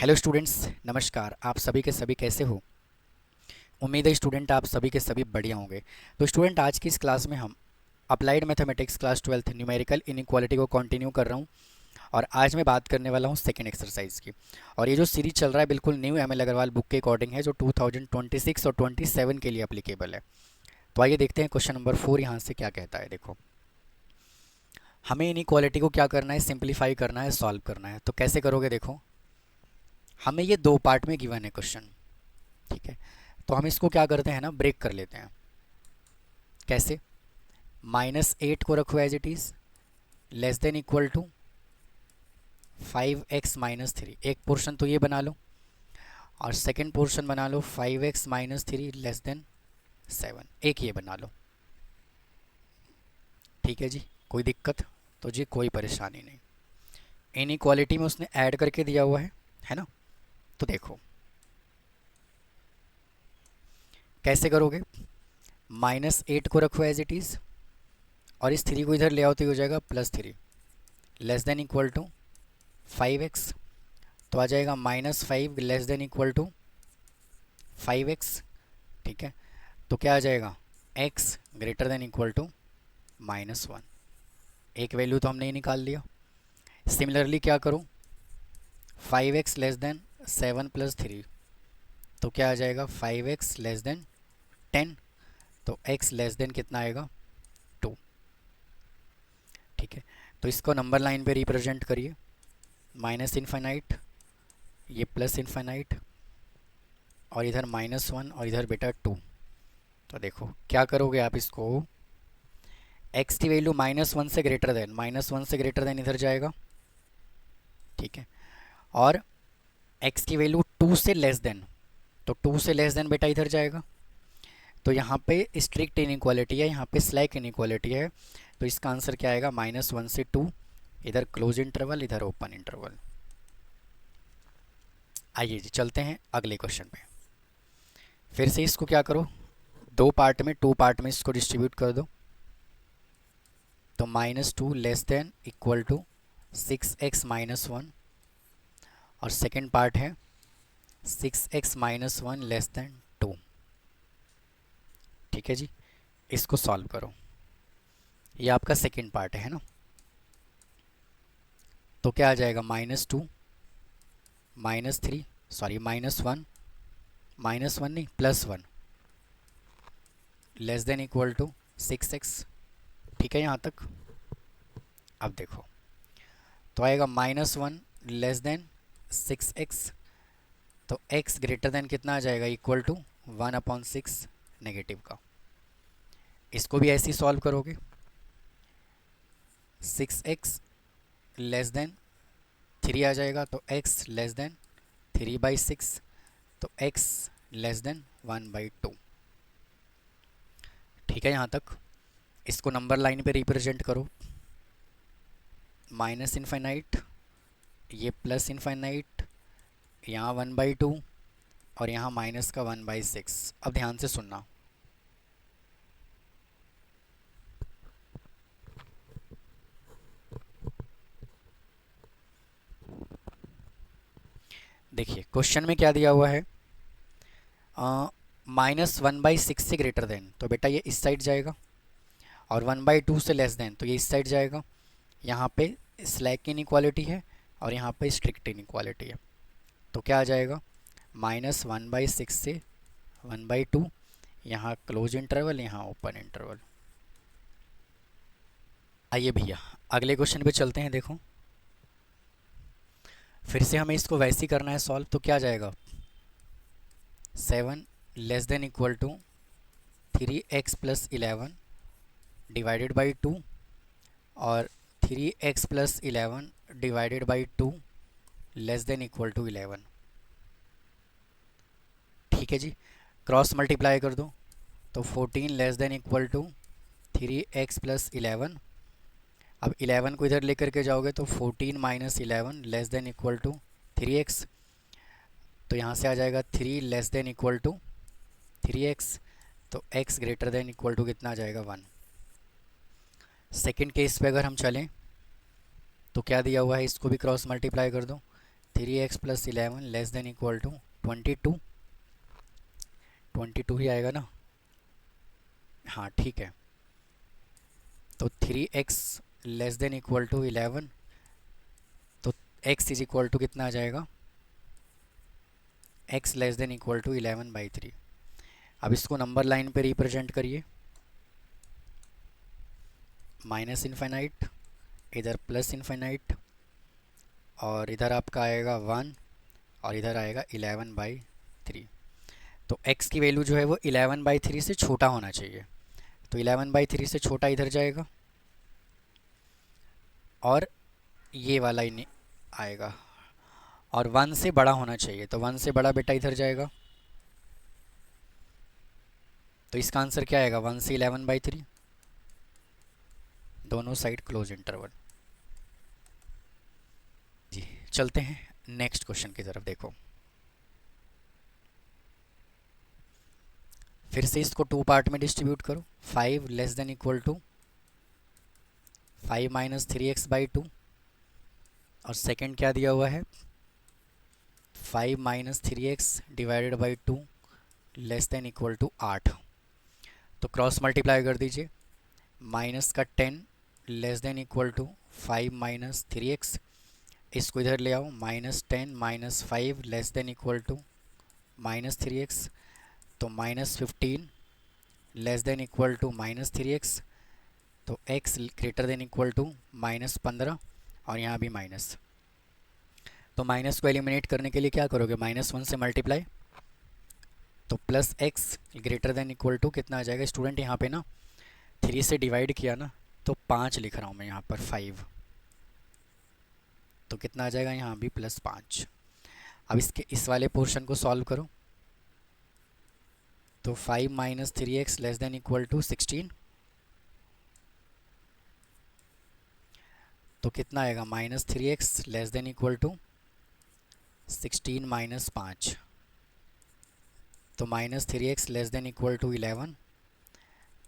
Hello students, नमस्कार। आप सभी के सभी कैसे हो? उम्मीद है स्टूडेंट आप सभी के सभी बढ़िया होंगे। तो स्टूडेंट, आज की इस क्लास में हम applied mathematics class 12th numerical inequality को कंटिन्यू कर रहा हूँ। और आज मैं बात करने वाला हूँ सेकंड एक्सरसाइज की। और ये जो सीरीज चल रहा है बिल्कुल new M L Agarwal book के अकॉर्डिंग है, जो 2026 और 27 के लिए अप्लीकेबल है। तो आइए देखते हैं क्वेश्चन नंबर 4 यहाँ से क्या कहता है। देखो, हमें इनइक्वालिटी को क्या करना है, सिंप्लीफाई करना है, सॉल्व करना है। तो कैसे करोगे? देखो, हमें ये दो पार्ट में गिवन है क्वेश्चन, ठीक है। तो हम इसको क्या करते हैं ना, ब्रेक कर लेते हैं। कैसे? -8 को रखो as it is, less than equal to 5x-3। एक पोर्शन तो ये बना लो, और सेकंड पोर्शन बना लो 5x-3 लेस देन 7। एक ये बना लो, ठीक है जी। कोई दिक्कत? तो जी कोई परेशानी नहीं। इनइक्वालिटी में उसने ऐड करके दिया हुआ है ना। तो देखो कैसे करोगे। -8 को रखो एज इट इज़, और इस 3 को इधर ले आओ तो ये हो जाएगा +3 less than equal to 5x। तो आ जाएगा -5 less than equal to 5x, ठीक है। तो क्या आ जाएगा, x greater than equal to -1। एक वैल्यू तो हमने ही निकाल लिया। सिमिलरली क्या करूँ, 5x लेस देन 7 + 3, तो क्या आ जाएगा 5x लेस देन 10। तो x लेस देन कितना आएगा, 2, ठीक है। तो इसको नंबर लाइन पे रिप्रेजेंट करिए, -इनफाइनाइट, ये +इनफाइनाइट, और इधर -1 और इधर बेटा 2। तो देखो क्या करोगे आप इसको, x की वैल्यू -1 से ग्रेटर देन, -1 से ग्रेटर देन इधर जाएगा, ठीक है। और x की वैल्यू 2 से लेस देन, तो 2 से लेस देन बेटा इधर जाएगा। तो यहाँ पे स्ट्रिक्ट इनइक्वालिटी है, यहाँ पे स्लैक इनइक्वालिटी है। तो इसका आंसर क्या आएगा, -1 से 2, इधर क्लोज इंटरवल इधर ओपन इंटरवल। आइए जी चलते हैं अगले क्वेश्चन पे। फिर से इसको क्या करो, दो पार्ट में, 2 पार्ट में इसको डिस्ट्रीब्यूट कर दो। तो -2 less than equal to 6x-1, और सेकेंड पार्ट है 6x-1 लेस देन 2, ठीक है जी। इसको सॉल्व करो, ये आपका सेकेंड पार्ट है ना। तो क्या आ जाएगा, -2 -3, सॉरी -1, -1 नहीं +1 less than equal to 6x, ठीक है यहाँ तक। अब देखो तो आएगा -1 लेस देन 6x, तो x ग्रेटर देन कितना आ जाएगा, इक्वल टू 1/6 नेगेटिव का। इसको भी ऐसे ही सॉल्व करोगे, 6x लेस देन 3 आ जाएगा, तो x लेस देन 3/6, तो x लेस देन 1/2, ठीक है यहाँ तक। इसको नंबर लाइन पे रिप्रेजेंट करो, -इनफाइनाइट, ये +इनफाइनाइट, यहाँ 1/2, और यहाँ माइनस का 1/6। अब ध्यान से सुनना, देखिए क्वेश्चन में क्या दिया हुआ है, -1/6 से ग्रेटर देन, तो बेटा ये इस साइड जाएगा, और 1/2 से लेस देन, तो ये इस साइड जाएगा। यहाँ पे स्लैक इनइक्वालिटी है, और यहाँ पे स्ट्रिक्ट इनइक्वालिटी है। तो क्या आ जाएगा, -1/6 से 1/2, यहाँ क्लोज इंटरवल, यहाँ ओपन इंटरवल। आइए भैया अगले क्वेश्चन पे चलते हैं। देखो फिर से हमें इसको वैसे ही करना है सॉल्व। तो क्या जाएगा, 7 less than equal to 3x + 11 divided by 2, और 3x + 11 divided by 2 less than equal to 11, ठीक है जी। क्रॉस मल्टीप्लाई कर दो, तो 14 less than equal to 3x + 11। अब 11 को इधर लेकर के जाओगे तो 14 - 11 less than equal to 3x। तो यहाँ से आ जाएगा 3 less than equal to 3x, तो x greater than equal to कितना आ जाएगा, 1। सेकेंड केस पे अगर हम चलें तो क्या दिया हुआ है, इसको भी क्रॉस मल्टीप्लाई कर दो, 3x plus 11 less than equal to 22, 22 ही आएगा ना। हाँ ठीक है, तो 3x less than equal to 11, तो x इज इक्वल टू कितना आ जाएगा, x less than equal to 11/3। अब इसको नंबर लाइन पे रिप्रेजेंट करिए, माइनस इन्फाइनाइट, इधर प्लस इन्फाइनाइट, और इधर आपका आएगा 1 और इधर आएगा 11/3। तो x की वैल्यू जो है वो 11/3 से छोटा होना चाहिए, तो 11/3 से छोटा इधर जाएगा और ये वाला ही आएगा, और 1 से बड़ा होना चाहिए, तो 1 से बड़ा बेटा इधर जाएगा। तो इसका आंसर क्या आएगा, 1 से 11/3, दोनों साइड क्लोज इंटरवल। जी चलते हैं नेक्स्ट क्वेश्चन की तरफ। देखो फिर से इसको 2 पार्ट में डिस्ट्रीब्यूट करो, 5 less than equal to 5 minus 3x/2, और सेकंड क्या दिया हुआ है, 5 minus 3x divided by 2 less than equal to 8। तो क्रॉस मल्टीप्लाई कर दीजिए, माइनस का 10 less than equal to 5 minus 3x, इसको इधर ले आओ, -10 minus 5 less than equal to -3x, तो -15 less than equal to -3x, तो x greater than equal to -15, और यहाँ भी माइनस। तो माइनस को एलिमिनेट करने के लिए क्या करोगे, -1 से मल्टीप्लाई, तो plus x greater than equal to कितना आ जाएगा स्टूडेंट, यहाँ पे ना 3 से डिवाइड किया ना, तो 5 लिख रहा हूँ मैं यहाँ पर 5, तो कितना आ जाएगा यहाँ भी +5। अब इसके इस वाले पोर्शन को सॉल्व करो, तो 5 minus 3x less than equal to 16, तो कितना आएगा -3x less than equal to 16 minus 5, तो -3x less than equal to 11,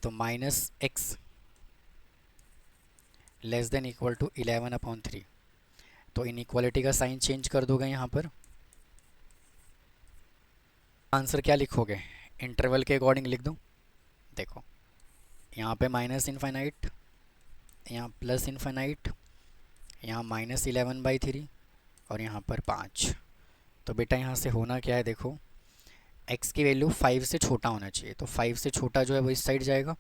तो -x less than equal to 11/3। तो इनइक्वालिटी का साइन चेंज कर दोगे यहाँ पर, आंसर क्या लिखोगे, इंटरवल के अकॉर्डिंग लिख दो। देखो यहाँ पे माइनस इन्फाइनाइट, यहाँ प्लस इन्फाइनाइट, यहाँ -11/3, और यहाँ पर 5। तो बेटा यहाँ से होना क्या है, देखो x की वैल्यू 5 से छोटा होना चाहिए, तो 5 से छोटा जो है वो इस साइड जाएगा,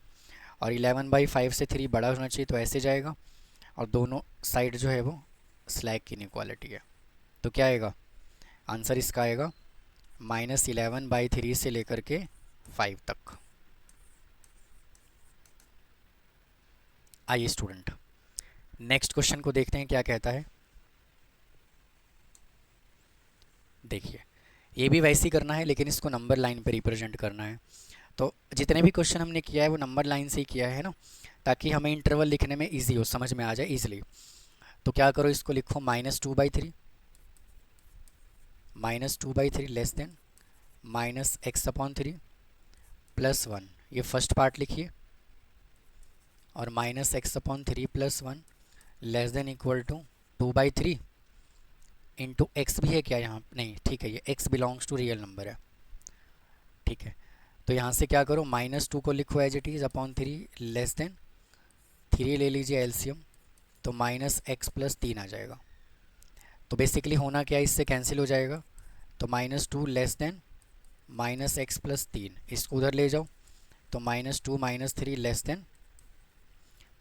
और 11/5 से 3 बड़ा होना चाहिए, तो ऐसे जाएगा, और दोनों साइड जो है वो स्लैक की इनइक्वालिटी है। तो क्या आएगा आंसर, इसका आएगा -11/3 से लेकर के 5 तक। आइए स्टूडेंट नेक्स्ट क्वेश्चन को देखते हैं क्या कहता है। देखिए ये भी वैसे ही करना है, लेकिन इसको नंबर लाइन पे रिप्रेजेंट करना है। तो जितने भी क्वेश्चन हमने किया है वो नंबर लाइन से ही किया है ना, ताकि हमें इंटरवल लिखने में इजी हो, समझ में आ जाए इजीली। तो क्या करो, इसको लिखो -2/3, -2/3 लेस देन -x/3 +1, ये फर्स्ट पार्ट लिखिए, और -x/3 +1 less than equal to 2/3 into x भी है क्या यहाँ, नहीं ठीक है, ये x belongs to real number है, ठीक है। तो यहाँ से क्या करो, -2 को लिखो as it is upon 3 less than 3 ले लीजिए एलसीएम, तो -x+3 आ जाएगा। तो बेसिकली होना क्या है, इससे कैंसिल हो जाएगा, तो -2 लेस देन -x+3, इसको उधर ले जाओ, तो -2 -3 लेस देन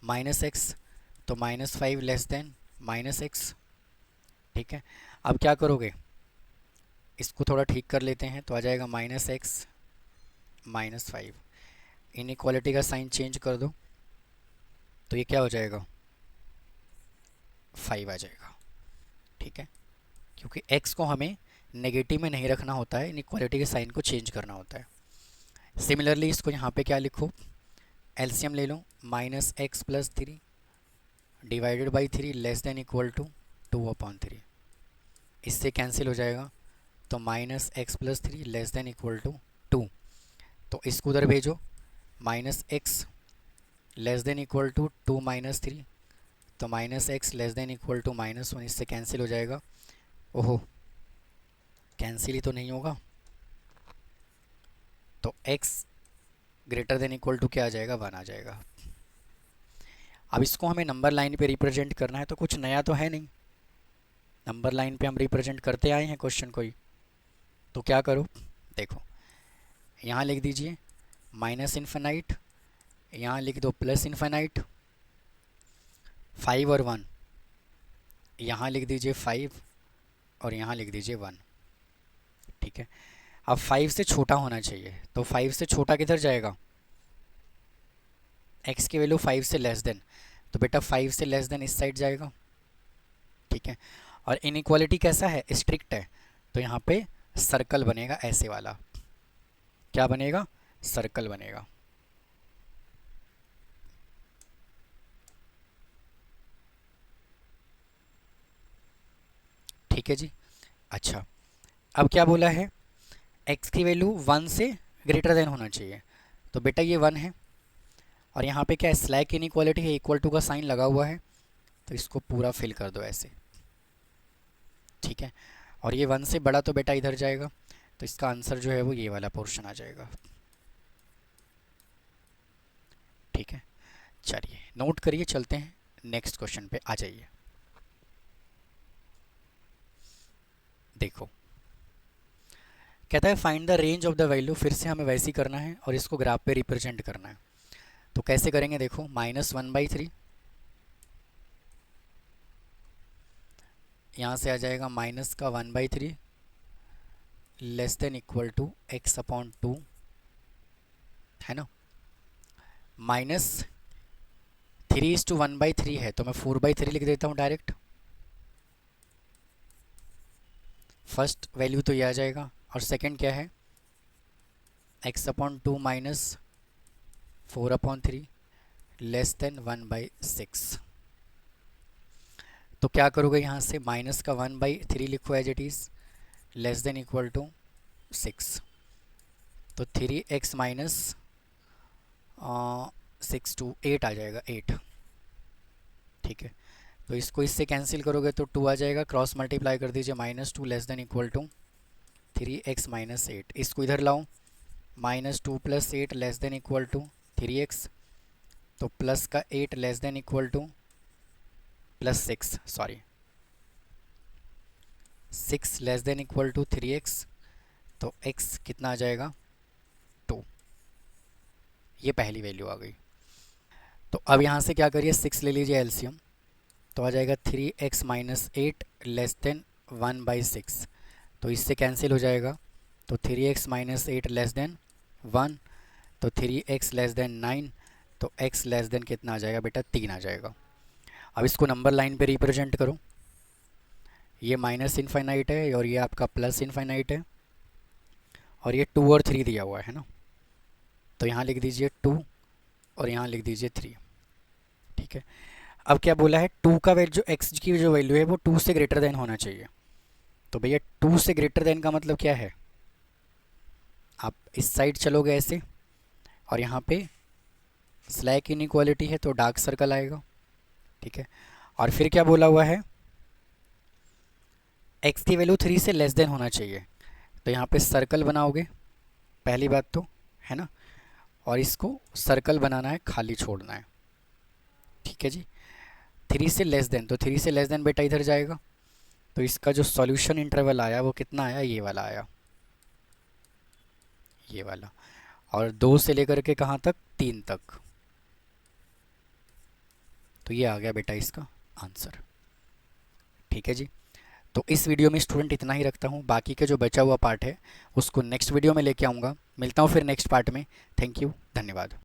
-x, तो -5 लेस देन -x, ठीक है। अब क्या करोगे, इसको थोड़ा ठीक कर लेते हैं, तो आ जाएगा -x -5, इनइक्वालिटी का साइन चेंज कर दो, तो ये क्या हो जाएगा 5 आ जाएगा, ठीक है। क्योंकि x को हमें नेगेटिव में नहीं रखना होता है, इनइक्वालिटी के साइन को चेंज करना होता है। सिमिलरली इसको यहाँ पे क्या लिखो, एलसीएम ले लो, -x+3 divided by 3 less than equal to 2/3, इससे कैंसिल हो जाएगा, तो -x+3 less than equal to 2, तो इसको उधर भेजो, -x less than equal to 2 - 3, तो -x less than equal to -1, इससे कैंसिल हो जाएगा, ओहो, कैंसिल ही तो नहीं होगा। तो x greater than equal to क्या आ जाएगा, 1 आ जाएगा। अब इसको हमें नंबर लाइन पे रिप्रेजेंट करना है, तो कुछ नया तो है नहीं, नंबर लाइन पे हम रिप्रेजेंट करते आए हैं क्वेश्चन को ही। तो क्या करो, देखो यहाँ लिख दीजिए माइनस इन्फिनाइट, यहाँ लिख दो प्लस इन्फिनाइट, 5 और 1, यहाँ लिख दीजिए 5 और यहाँ लिख दीजिए 1। ठीक है, अब 5 से छोटा होना चाहिए, तो 5 से छोटा किधर जाएगा, x की वैल्यू 5 से लेस देन, तो बेटा 5 से लेस देन इस साइड जाएगा। ठीक है, और इनइक्वालिटी कैसा है, स्ट्रिक्ट है, तो यहाँ पे सर्कल बनेगा ऐसे वाला। क्या बनेगा, सर्कल बनेगा। ठीक है जी। अच्छा, अब क्या बोला है, x की वैल्यू 1 से ग्रेटर देन होना चाहिए, तो बेटा ये 1 है, और यहाँ पे क्या है, स्लैक इनइक्वालिटी है, इक्वल टू का साइन लगा हुआ है, तो इसको पूरा फिल कर दो ऐसे। ठीक है, और ये 1 से बड़ा तो बेटा इधर जाएगा, तो इसका आंसर जो है वो ये वाला पोर्शन आ जाएगा। ठीक है, चलिए नोट करिए, चलते हैं नेक्स्ट क्वेश्चन पे, आ जाइए। देखो कहता है find the range of the value, फिर से हमें वैसे ही करना है और इसको ग्राफ पे रिप्रेजेंट करना है। तो कैसे करेंगे, देखो -1/3, यहाँ से आ जाएगा माइनस का 1/3 less than equal to x/2, है ना। -3:1/3 है, तो मैं 4/3 लिख देता हूँ डायरेक्ट। फर्स्ट वैल्यू तो ये आ जाएगा, और सेकंड क्या है, x/2 माइनस 4/3 लेस देन 1/6। तो क्या करोगे, यहाँ से माइनस का 1/3 लिखो as it is, less than equal to 6, तो 3x माइनस 6 टू 8 आ जाएगा, 8। ठीक है, तो इसको इससे कैंसिल करोगे तो 2 आ जाएगा, क्रॉस मल्टीप्लाई कर दीजिए, -2 less than equal to 3x minus 8, इसको इधर लाओ, -2 + 8 less than equal to 3x, तो प्लस का 8 less than equal to +6, sorry 6 less than equal to 3x, तो x कितना आ जाएगा, 2। ये पहली वैल्यू आ गई। तो अब यहाँ से क्या करिए, 6 ले लीजिए एलसीएम, तो आ जाएगा 3x माइनस 8 लेस देन 1/6, तो इससे कैंसिल हो जाएगा, तो 3x माइनस 8 लेस देन 1, तो 3x लेस देन 9, तो x लेस देन कितना आ जाएगा बेटा, 3 आ जाएगा। अब इसको नंबर लाइन पे रिप्रेजेंट करो, ये माइनस इनफाइनाइट है और ये आपका प्लस इनफाइनाइट है, और ये 2 और 3 दिया हुआ है ना, तो यहाँ लिख दीजिए 2 और यहाँ लिख दीजिए 3। ठीक है, अब क्या बोला है, 2 का वैल्यू, जो x की जो वैल्यू है वो 2 से ग्रेटर देन होना चाहिए, तो भैया 2 से ग्रेटर देन का मतलब क्या है, आप इस साइड चलोगे ऐसे, और यहाँ पे स्लैक इनइक्वालिटी है तो डार्क सर्कल आएगा। ठीक है, और फिर क्या बोला हुआ है, x की वैल्यू 3 से लेस देन होना चाहिए, तो यहाँ पे सर्कल बनाओगे, पहली बात तो, है ना, और इसको सर्कल बनाना है, खाली छोड़ना है। ठीक है जी, 3 से लेस देन, तो 3 से लेस देन बेटा इधर जाएगा, तो इसका जो सॉल्यूशन इंटरवल आया वो कितना आया, ये वाला आया, ये वाला, और 2 से लेकर के कहाँ तक, 3 तक, तो ये आ गया बेटा इसका आंसर। ठीक है जी, तो इस वीडियो में स्टूडेंट इतना ही रखता हूँ, बाकी के जो बचा हुआ पार्ट है उसको नेक्स्ट वीडियो में लेके आऊँगा। मिलता हूँ फिर नेक्स्ट पार्ट में। थैंक यू, धन्यवाद।